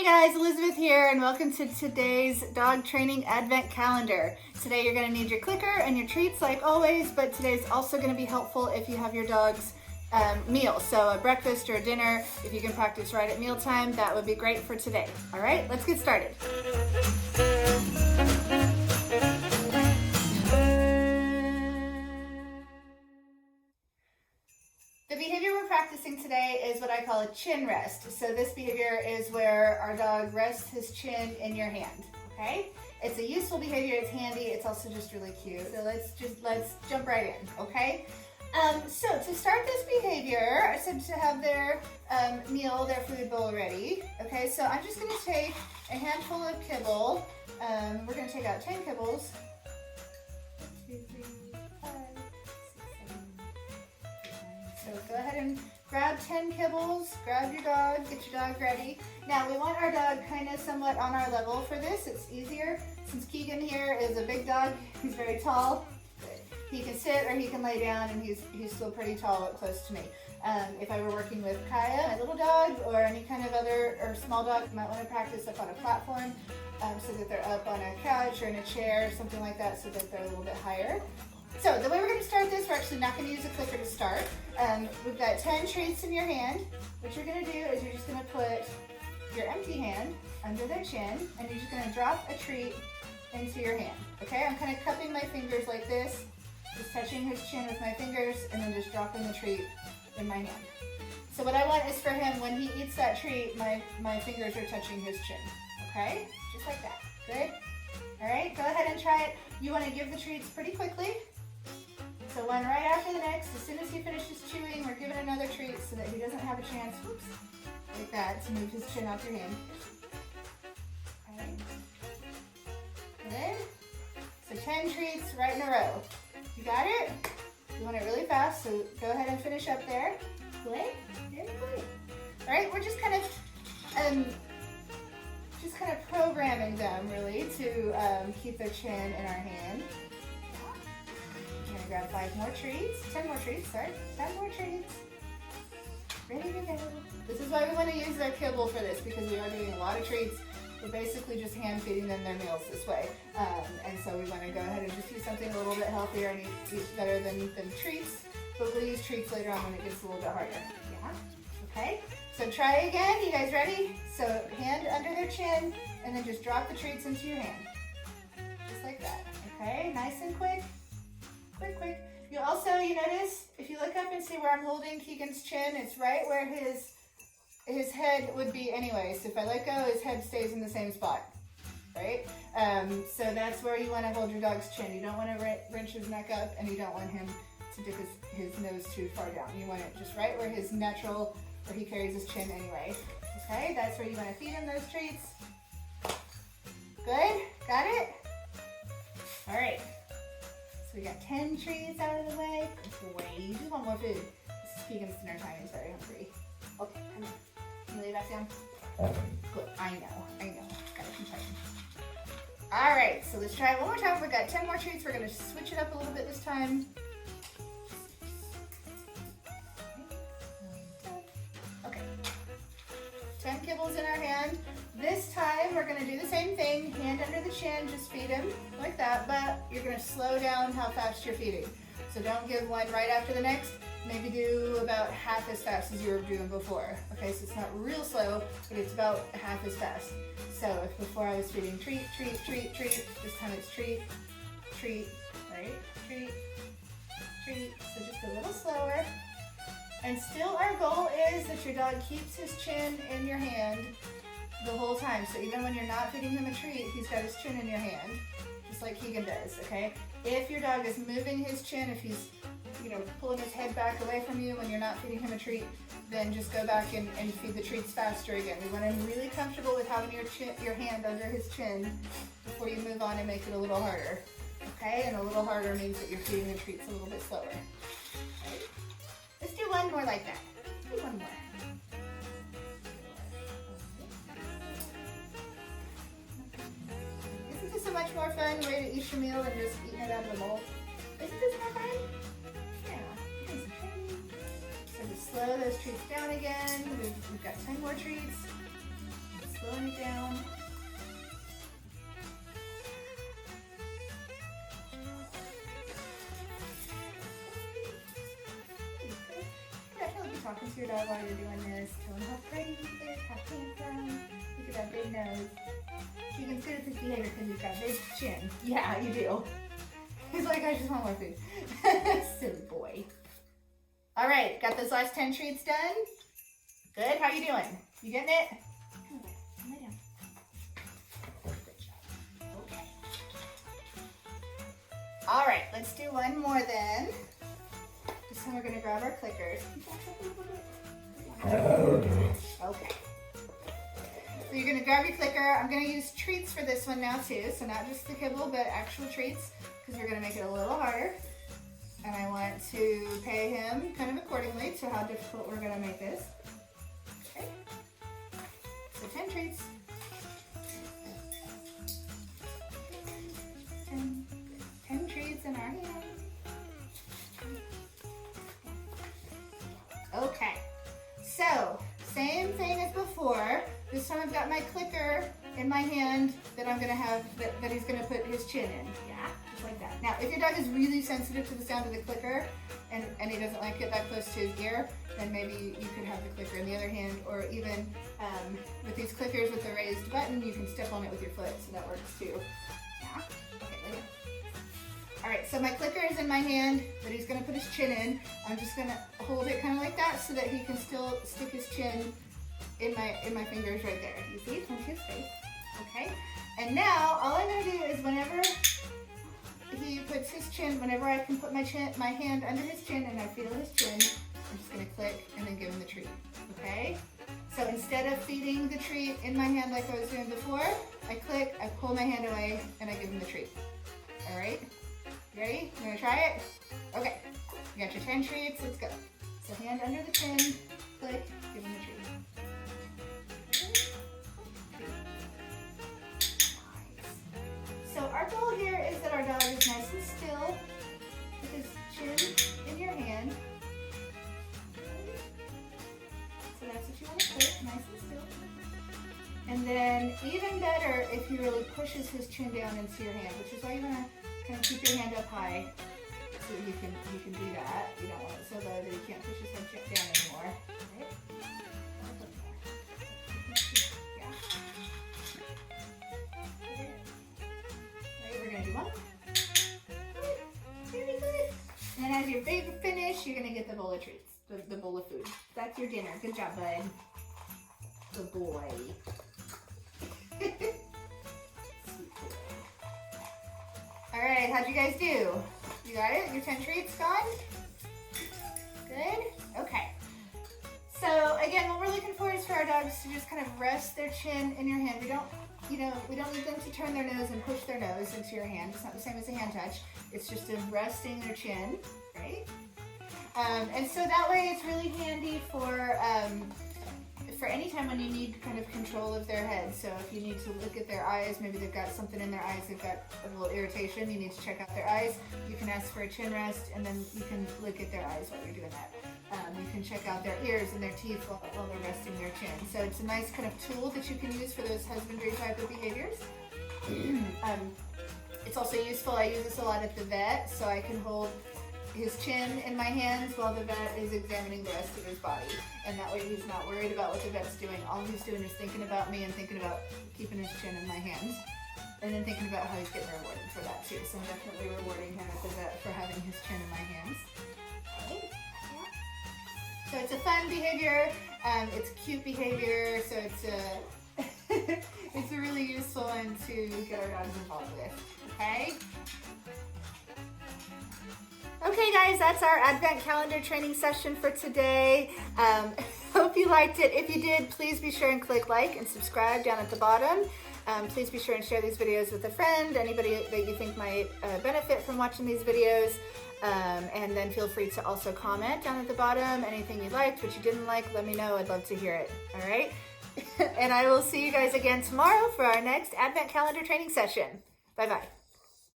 guys, Elizabeth here, and welcome to today's dog training advent calendar. Today you're going to need your clicker and your treats like always, but today's also going to be helpful if you have your dog's meal. So a breakfast or a dinner, if you can practice right at mealtime, that would be great for today. All right, let's get started. The behavior we're practicing today is what I call a chin rest. So this behavior is where our dog rests his chin in your hand, okay? It's a useful behavior, it's handy, it's also just really cute. So let's jump right in, okay? So to start this behavior, I said to have their meal, their food bowl ready. Okay, so I'm just gonna take a handful of kibble. We're gonna take out 10 kibbles. 1, 2, 3, 5, 6, 7, 8, 9. So go ahead and grab 10 kibbles, grab your dog, get your dog ready. Now we want our dog kind of somewhat on our level for this. It's easier since Keegan here is a big dog, he's very tall. He can sit or he can lay down, and he's still pretty tall up close to me. If I were working with Kaya, my little dog, or any kind of other or small dog, you might want to practice up on a platform so that they're up on a couch or in a chair or something like that so that they're a little bit higher. So the way we're going to start this, we're actually not going to use a clicker to start. We've got 10 treats in your hand. What you're going to do is you're just going to put your empty hand under their chin, and you're just going to drop a treat into your hand. Okay, I'm kind of cupping my fingers like this, just touching his chin with my fingers, and then just dropping the treat in my hand. So what I want is for him, when he eats that treat, my fingers are touching his chin. Okay, just like that. Good. All right, go ahead and try it. You want to give the treats pretty quickly. So one right after the next. As soon as he finishes chewing, we're giving another treat so that he doesn't have a chance, whoops, like that, to move his chin off your hand. All right. Good. So 10 treats right in a row. You got it? You want it really fast, so go ahead and finish up there. Good. Very good. All right, we're just kind of programming them really to keep their chin in our hand. I'm gonna grab 5 more treats, 10 more treats, sorry, 10 more treats. Ready to go. This is why we want to use their kibble for this, because we are doing a lot of treats. We're basically just hand feeding them their meals this way. And so we want to go ahead and just use something a little bit healthier and eat better than treats. But we'll use treats later on when it gets a little bit harder. Yeah? Okay? So try again. You guys ready? So hand under their chin, and then just drop the treats into your hand. Just like that. Okay? Nice and quick. Quick, quick. You notice, if you look up and see where I'm holding Keegan's chin, it's right where his head would be anyway. So if I let go, his head stays in the same spot, right? So that's where you want to hold your dog's chin. You don't want to wrench his neck up, and you don't want him to dip his nose too far down. You want it just right where his natural, where he carries his chin anyway. Okay, that's where you want to feed him those treats. Good, got it? All right, so we got 10 treats out of the way. Great, just want more food. This is Keegan's dinner time, he's very hungry. Okay, come on. Can you lay back down? Good. I know. Gotta keep fighting. All right, so let's try it one more time. We've got 10 more treats. We're gonna switch it up a little bit this time. Okay. 10 kibbles in our hand. This time we're gonna do the same thing. Hand under the chin, just feed him like that, but you're gonna slow down how fast you're feeding. So don't give one right after the next. Maybe do about half as fast as you were doing before. Okay, so it's not real slow, but it's about half as fast. So if before I was feeding treat, treat, treat, treat, this time it's treat, treat, right? Treat, treat, so just a little slower. And still our goal is that your dog keeps his chin in your hand the whole time. So even when you're not feeding him a treat, he's got his chin in your hand, just like Keegan does, okay? If your dog is moving his chin, if he's pulling his head back away from you when you're not feeding him a treat, then just go back and feed the treats faster again. We want him really comfortable with having your hand under his chin before you move on and make it a little harder. Okay, and a little harder means that you're feeding the treats a little bit slower. Okay. Let's do one more like that. Let's do one more. Isn't this a much more fun way to eat your meal than just eating it out of the bowl? Isn't this more fun? So just slow those treats down again. We've got 10 more treats. slowing it down. Talking to your dog while you're doing this. Tell him how pretty he is, how handsome. Look at that big nose. You can see with his behavior because he's got a big chin. Yeah, you do. He's like, I just want more food. Silly boy. All right, got those last 10 treats done? Good, how you doing? You getting it? Come lay down. Good job. Okay. All right, let's do one more then. So we're gonna grab our clickers. Okay. So you're gonna grab your clicker. I'm gonna use treats for this one now too. So not just the kibble, but actual treats, because we're gonna make it a little harder. And I want to pay him kind of accordingly to how difficult we're gonna make this. Okay. So 10 treats. 10 treats in our hand. Okay, so same thing as before. This time I've got my clicker in my hand that I'm gonna have, that he's gonna put his chin in. Yeah, just like that. Now, if your dog is really sensitive to the sound of the clicker and he doesn't like it that close to his ear, then maybe you could have the clicker in the other hand, or even with these clickers with the raised button, you can step on it with your foot, so that works too. Yeah, okay, lay down. All right, so my clicker is in my hand that he's gonna put his chin in. I'm just gonna hold it kind of like that so that he can still stick his chin in my fingers right there. You see, it's on his face. Okay, and now all I'm gonna do is whenever he puts his chin, whenever I can put my hand under his chin and I feel his chin, I'm just gonna click and then give him the treat. Okay, so instead of feeding the treat in my hand like I was doing before, I click, I pull my hand away, and I give him the treat. All right. Ready? You wanna try it? Okay. You got your 10 treats, let's go. So hand under the chin, click, give him the treat. Nice. So our goal here is that our dog is nice and still with his chin in your hand. So that's what you want to click, nice and still. And then even better if he really pushes his chin down into your hand, which is why you want to kind of keep your hand up high so that he can do that. You don't want it so low that he can't push his head down anymore. Right? Yeah. Right, we're gonna do one. Good. Very good. And then as your big finish, you're gonna get the bowl of treats, the bowl of food. That's your dinner. Good job, bud. Good boy. All right, how'd you guys do? You got it? Your 10 treats gone? Good? Okay. So again, what we're looking for is for our dogs to just kind of rest their chin in your hand. We don't need them to turn their nose and push their nose into your hand. It's not the same as a hand touch. It's just a resting their chin, right? And so that way it's really handy for any time when you need kind of control of their head. So if you need to look at their eyes, maybe they've got something in their eyes, they've got a little irritation, you need to check out their eyes, you can ask for a chin rest, and then you can look at their eyes while you're doing that. You can check out their ears and their teeth while they're resting their chin. So it's a nice kind of tool that you can use for those husbandry type of behaviors. It's also useful, I use this a lot at the vet, so I can hold his chin in my hands while the vet is examining the rest of his body. And that way he's not worried about what the vet's doing. All he's doing is thinking about me and thinking about keeping his chin in my hands. And then thinking about how he's getting rewarded for that too. So I'm definitely rewarding him at the vet for having his chin in my hands. Okay. Yeah. So it's a fun behavior, it's cute behavior, so it's a really useful one to get our dogs involved with, okay? Okay guys, that's our Advent calendar training session for today. Hope you liked it. If you did, please be sure and click like and subscribe down at the bottom. Please be sure and share these videos with a friend, anybody that you think might benefit from watching these videos. And then feel free to also comment down at the bottom. Anything you liked, what you didn't like, let me know. I'd love to hear it. All right? And I will see you guys again tomorrow for our next Advent calendar training session. Bye-bye.